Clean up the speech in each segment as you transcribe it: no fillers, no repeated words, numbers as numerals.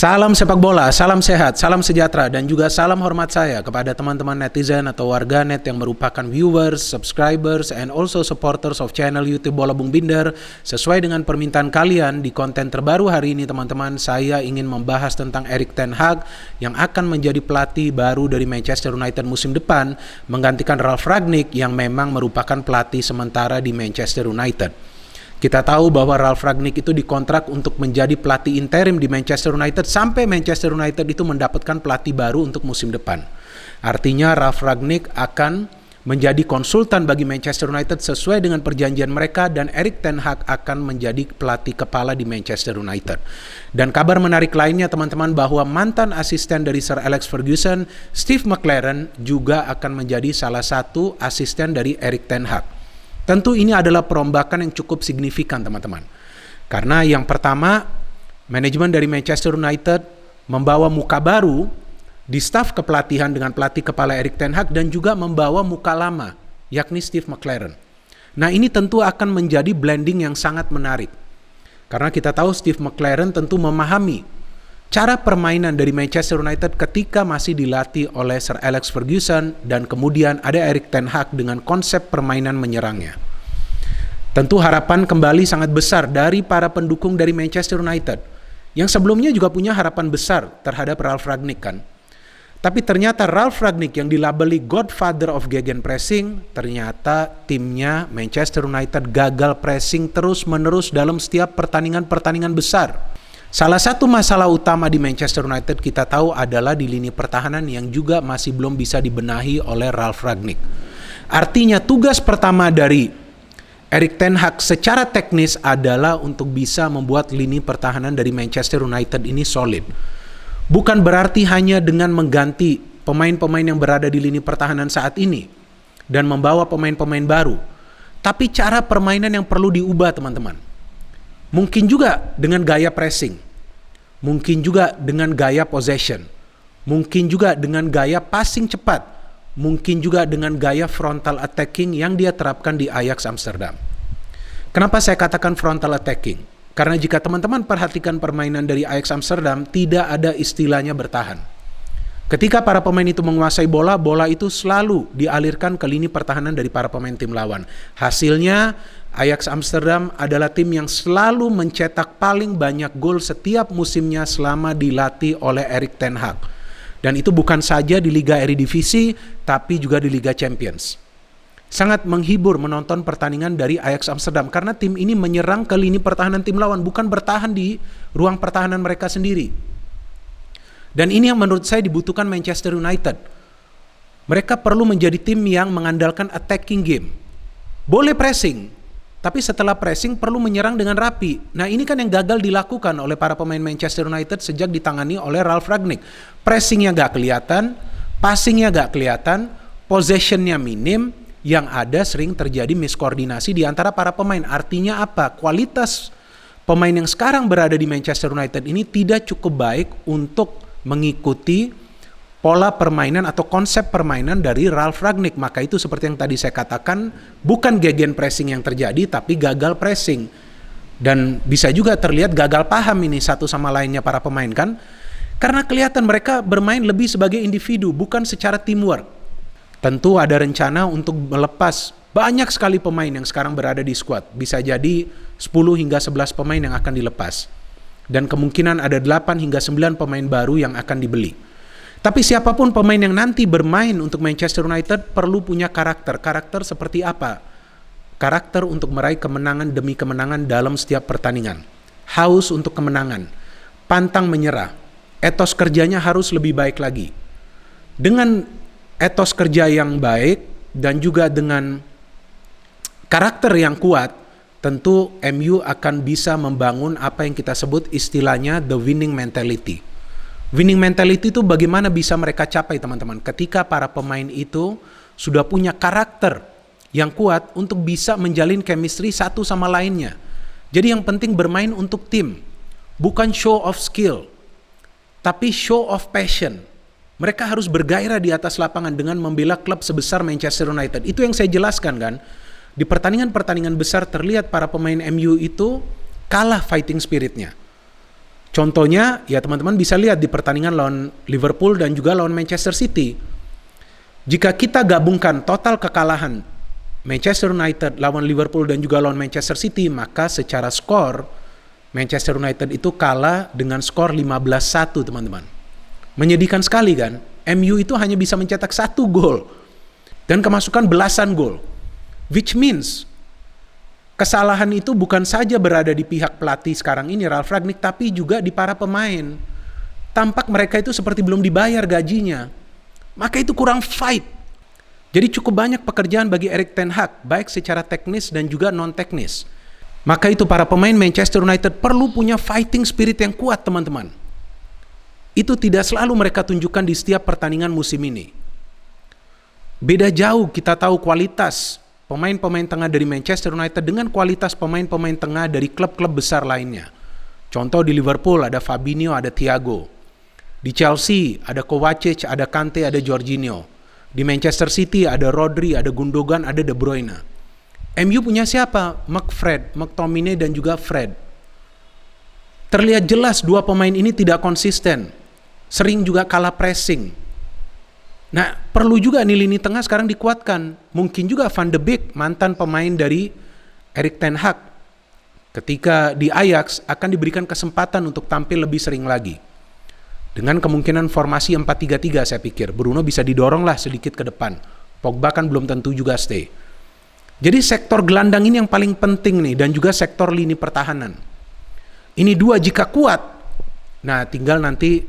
Salam sepak bola, salam sehat, salam sejahtera, dan juga salam hormat saya kepada teman-teman netizen atau warganet yang merupakan viewers, subscribers, and also supporters of channel YouTube Bola Bung Binder. Sesuai dengan permintaan kalian di konten terbaru hari ini teman-teman, saya ingin membahas tentang Erik ten Hag yang akan menjadi pelatih baru dari Manchester United musim depan, menggantikan Ralf Rangnick yang memang merupakan pelatih sementara di Manchester United. Kita tahu bahwa Ralf Rangnick itu dikontrak untuk menjadi pelatih interim di Manchester United sampai Manchester United itu mendapatkan pelatih baru untuk musim depan. Artinya Ralf Rangnick akan menjadi konsultan bagi Manchester United sesuai dengan perjanjian mereka, dan Erik ten Hag akan menjadi pelatih kepala di Manchester United. Dan kabar menarik lainnya teman-teman, bahwa mantan asisten dari Sir Alex Ferguson, Steve McClaren, juga akan menjadi salah satu asisten dari Erik ten Hag. Tentu ini adalah perombakan yang cukup signifikan teman-teman. Karena yang pertama, manajemen dari Manchester United membawa muka baru di staf kepelatihan dengan pelatih kepala Erik ten Hag, dan juga membawa muka lama, yakni Steve McClaren. Nah, ini tentu akan menjadi blending yang sangat menarik. Karena kita tahu Steve McClaren tentu memahami cara permainan dari Manchester United ketika masih dilatih oleh Sir Alex Ferguson, dan kemudian ada Erik ten Hag dengan konsep permainan menyerangnya. Tentu harapan kembali sangat besar dari para pendukung dari Manchester United yang sebelumnya juga punya harapan besar terhadap Ralf Rangnick kan. Tapi ternyata Ralf Rangnick yang dilabeli Godfather of Gegenpressing, ternyata timnya Manchester United gagal pressing terus-menerus dalam setiap pertandingan-pertandingan besar. Salah satu masalah utama di Manchester United kita tahu adalah di lini pertahanan yang juga masih belum bisa dibenahi oleh Ralf Rangnick. Artinya tugas pertama dari Erik ten Hag secara teknis adalah untuk bisa membuat lini pertahanan dari Manchester United ini solid. Bukan berarti hanya dengan mengganti pemain-pemain yang berada di lini pertahanan saat ini dan membawa pemain-pemain baru. Tapi cara permainan yang perlu diubah teman-teman. Mungkin juga dengan gaya pressing, mungkin juga dengan gaya possession, mungkin juga dengan gaya passing cepat, mungkin juga dengan gaya frontal attacking yang dia terapkan di Ajax Amsterdam. Kenapa saya katakan frontal attacking? Karena jika teman-teman perhatikan permainan dari Ajax Amsterdam, tidak ada istilahnya bertahan. Ketika para pemain itu menguasai bola, bola itu selalu dialirkan ke lini pertahanan dari para pemain tim lawan. Hasilnya, Ajax Amsterdam adalah tim yang selalu mencetak paling banyak gol setiap musimnya selama dilatih oleh Erik ten Hag. Dan itu bukan saja di Liga Eredivisie, tapi juga di Liga Champions. Sangat menghibur menonton pertandingan dari Ajax Amsterdam, karena tim ini menyerang ke lini pertahanan tim lawan, bukan bertahan di ruang pertahanan mereka sendiri. Dan ini yang menurut saya dibutuhkan Manchester United. Mereka perlu menjadi tim yang mengandalkan attacking game. Boleh pressing, tapi setelah pressing perlu menyerang dengan rapi. Nah, ini kan yang gagal dilakukan oleh para pemain Manchester United sejak ditangani oleh Ralf Rangnick. Pressingnya gak kelihatan, passingnya gak kelihatan, possessionnya minim, yang ada sering terjadi miskoordinasi di antara para pemain. Artinya apa? Kualitas pemain yang sekarang berada di Manchester United ini tidak cukup baik untuk mengikuti pola permainan atau konsep permainan dari Ralf Rangnick. Maka itu seperti yang tadi saya katakan, bukan gegenpressing yang terjadi, tapi gagal pressing. Dan bisa juga terlihat gagal paham ini satu sama lainnya para pemain kan. Karena kelihatan mereka bermain lebih sebagai individu, bukan secara teamwork. Tentu ada rencana untuk melepas banyak sekali pemain yang sekarang berada di squad. Bisa jadi 10 hingga 11 pemain yang akan dilepas. Dan kemungkinan ada 8 hingga 9 pemain baru yang akan dibeli. Tapi siapapun pemain yang nanti bermain untuk Manchester United perlu punya karakter. Karakter seperti apa? Karakter untuk meraih kemenangan demi kemenangan dalam setiap pertandingan. Haus untuk kemenangan. Pantang menyerah. Etos kerjanya harus lebih baik lagi. Dengan etos kerja yang baik dan juga dengan karakter yang kuat, tentu MU akan bisa membangun apa yang kita sebut istilahnya the winning mentality. Winning mentality itu bagaimana bisa mereka capai teman-teman ketika para pemain itu sudah punya karakter yang kuat untuk bisa menjalin chemistry satu sama lainnya. Jadi yang penting bermain untuk tim, bukan show of skill, tapi show of passion. Mereka harus bergairah di atas lapangan dengan membela klub sebesar Manchester United. Itu yang saya jelaskan kan. Di pertandingan-pertandingan besar terlihat para pemain MU itu kalah fighting spiritnya. Contohnya, ya teman-teman bisa lihat di pertandingan lawan Liverpool dan juga lawan Manchester City. Jika kita gabungkan total kekalahan Manchester United lawan Liverpool dan juga lawan Manchester City, maka secara skor Manchester United itu kalah dengan skor 15-1 teman-teman. Menyedihkan sekali kan? MU itu hanya bisa mencetak 1 gol dan kemasukan belasan gol. Which means kesalahan itu bukan saja berada di pihak pelatih sekarang ini, Ralf Rangnick, tapi juga di para pemain. Tampak mereka itu seperti belum dibayar gajinya. Maka itu kurang fight. Jadi cukup banyak pekerjaan bagi Erik ten Hag, baik secara teknis dan juga non-teknis. Maka itu para pemain Manchester United perlu punya fighting spirit yang kuat, teman-teman. Itu tidak selalu mereka tunjukkan di setiap pertandingan musim ini. Beda jauh kita tahu kualitas pemain-pemain tengah dari Manchester United dengan kualitas pemain-pemain tengah dari klub-klub besar lainnya. Contoh di Liverpool ada Fabinho, ada Thiago. Di Chelsea ada Kovacic, ada Kante, ada Jorginho. Di Manchester City ada Rodri, ada Gundogan, ada De Bruyne. MU punya siapa? McTominay dan juga Fred. Terlihat jelas dua pemain ini tidak konsisten. Sering juga kalah pressing. Nah, perlu juga nih lini tengah sekarang dikuatkan. Mungkin juga Van de Beek, mantan pemain dari Erik ten Hag, ketika di Ajax akan diberikan kesempatan untuk tampil lebih sering lagi. Dengan kemungkinan formasi 4-3-3 saya pikir. Bruno bisa didorong lah sedikit ke depan. Pogba kan belum tentu juga stay. Jadi sektor gelandang ini yang paling penting nih, dan juga sektor lini pertahanan. Ini dua jika kuat, nah tinggal nanti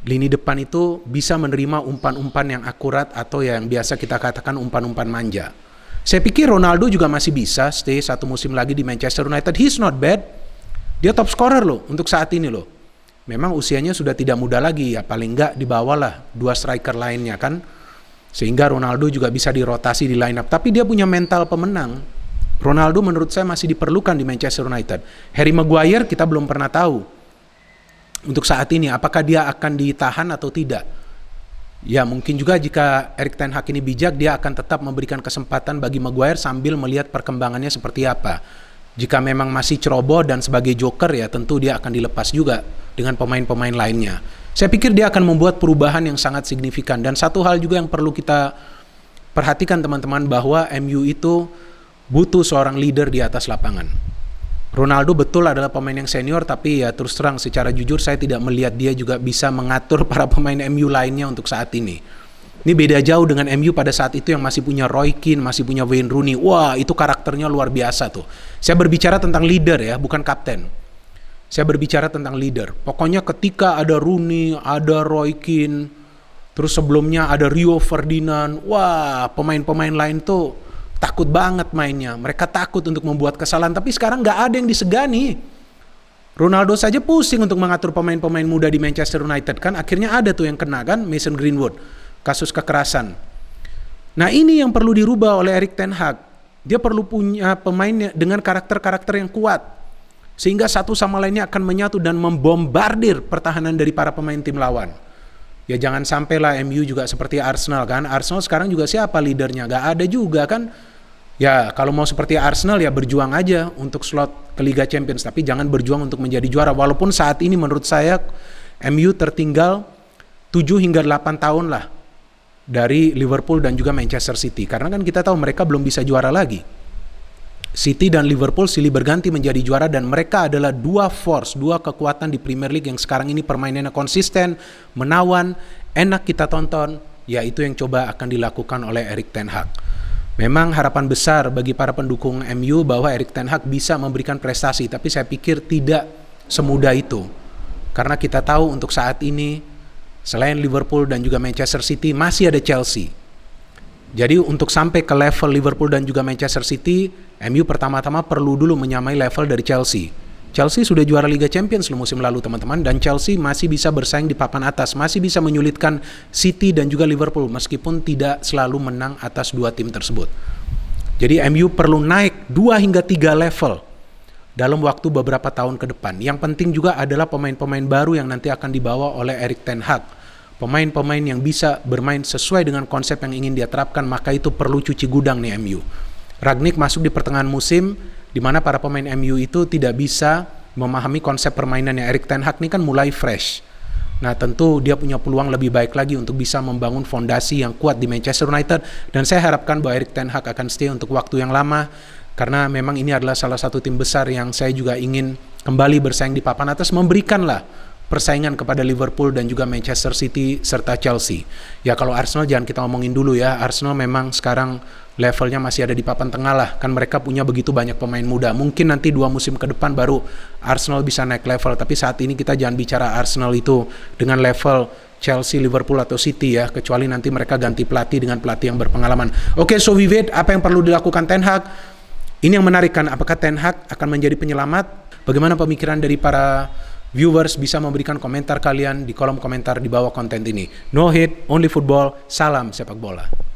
lini depan itu bisa menerima umpan-umpan yang akurat atau yang biasa kita katakan umpan-umpan manja. Saya pikir Ronaldo juga masih bisa stay 1 musim lagi di Manchester United. He's not bad. Dia top scorer loh untuk saat ini loh. Memang usianya sudah tidak muda lagi, ya paling enggak di bawah lah 2 striker lainnya kan. Sehingga Ronaldo juga bisa dirotasi di line up. Tapi dia punya mental pemenang. Ronaldo menurut saya masih diperlukan di Manchester United. Harry Maguire kita belum pernah tahu untuk saat ini apakah dia akan ditahan atau tidak. Ya mungkin juga jika Erik ten Hag ini bijak, dia akan tetap memberikan kesempatan bagi Maguire sambil melihat perkembangannya seperti apa. Jika memang masih ceroboh dan sebagai joker, ya tentu dia akan dilepas juga dengan pemain-pemain lainnya. Saya pikir dia akan membuat perubahan yang sangat signifikan. Dan satu hal juga yang perlu kita perhatikan teman-teman, bahwa MU itu butuh seorang leader di atas lapangan. Ronaldo betul adalah pemain yang senior, tapi ya terus terang secara jujur saya tidak melihat dia juga bisa mengatur para pemain MU lainnya untuk saat ini. Ini beda jauh dengan MU pada saat itu yang masih punya Roy Keane, masih punya Wayne Rooney. Wah, itu karakternya luar biasa tuh. Saya berbicara tentang leader ya, bukan kapten. Saya berbicara tentang leader. Pokoknya ketika ada Rooney, ada Roy Keane, terus sebelumnya ada Rio Ferdinand, wah pemain-pemain lain tuh takut banget mainnya. Mereka takut untuk membuat kesalahan, tapi sekarang nggak ada yang disegani. Ronaldo saja pusing untuk mengatur pemain-pemain muda di Manchester United kan. Akhirnya ada tuh yang kena kan, Mason Greenwood, kasus kekerasan. Nah ini yang perlu dirubah oleh Erik ten Hag. Dia perlu punya pemain dengan karakter-karakter yang kuat, sehingga satu sama lainnya akan menyatu dan membombardir pertahanan dari para pemain tim lawan. Ya jangan sampailah MU juga seperti Arsenal kan. Arsenal sekarang juga siapa leadernya? Gak ada juga kan. Ya kalau mau seperti Arsenal ya berjuang aja untuk slot ke Liga Champions, tapi jangan berjuang untuk menjadi juara. Walaupun saat ini menurut saya MU tertinggal 7 hingga 8 tahun lah dari Liverpool dan juga Manchester City. Karena kan kita tahu mereka belum bisa juara lagi. City dan Liverpool silih berganti menjadi juara, dan mereka adalah dua kekuatan di Premier League yang sekarang ini permainannya konsisten, menawan, enak kita tonton. Ya itu yang coba akan dilakukan oleh Erik ten Hag. Memang harapan besar bagi para pendukung MU bahwa Erik ten Hag bisa memberikan prestasi, tapi saya pikir tidak semudah itu. Karena kita tahu untuk saat ini selain Liverpool dan juga Manchester City masih ada Chelsea. Jadi untuk sampai ke level Liverpool dan juga Manchester City, MU pertama-tama perlu dulu menyamai level dari Chelsea. Chelsea sudah juara Liga Champions musim lalu teman-teman, dan Chelsea masih bisa bersaing di papan atas, masih bisa menyulitkan City dan juga Liverpool meskipun tidak selalu menang atas dua tim tersebut. Jadi MU perlu naik 2 hingga 3 level dalam waktu beberapa tahun ke depan. Yang penting juga adalah pemain-pemain baru yang nanti akan dibawa oleh Erik ten Hag. Pemain-pemain yang bisa bermain sesuai dengan konsep yang ingin dia terapkan, maka itu perlu cuci gudang nih MU. Rangnick masuk di pertengahan musim di mana para pemain MU itu tidak bisa memahami konsep permainannya. Erik ten Hag ini kan mulai fresh. Nah tentu dia punya peluang lebih baik lagi untuk bisa membangun fondasi yang kuat di Manchester United, dan saya harapkan bahwa Erik ten Hag akan stay untuk waktu yang lama, karena memang ini adalah salah satu tim besar yang saya juga ingin kembali bersaing di papan atas, memberikanlah persaingan kepada Liverpool dan juga Manchester City serta Chelsea. Ya kalau Arsenal jangan kita ngomongin dulu ya, Arsenal memang sekarang levelnya masih ada di papan tengah lah, kan mereka punya begitu banyak pemain muda. Mungkin nanti 2 musim ke depan baru Arsenal bisa naik level, tapi saat ini kita jangan bicara Arsenal itu dengan level Chelsea, Liverpool atau City ya, kecuali nanti mereka ganti pelatih dengan pelatih yang berpengalaman. Oke, so Vivid, apa yang perlu dilakukan Ten Hag? Ini yang menarik kan, apakah Ten Hag akan menjadi penyelamat? Bagaimana pemikiran dari para viewers? Bisa memberikan komentar kalian di kolom komentar di bawah konten ini. No hate, only football, salam sepak bola.